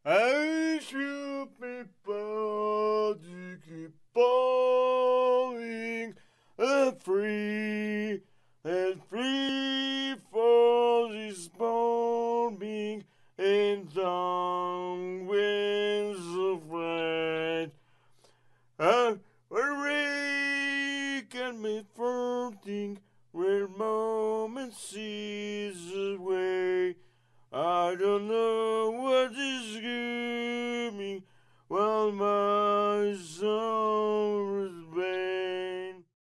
I should be proud to keep falling free and free for this morning and long winds of rain. Where can be floating where moments seize away. I don't know.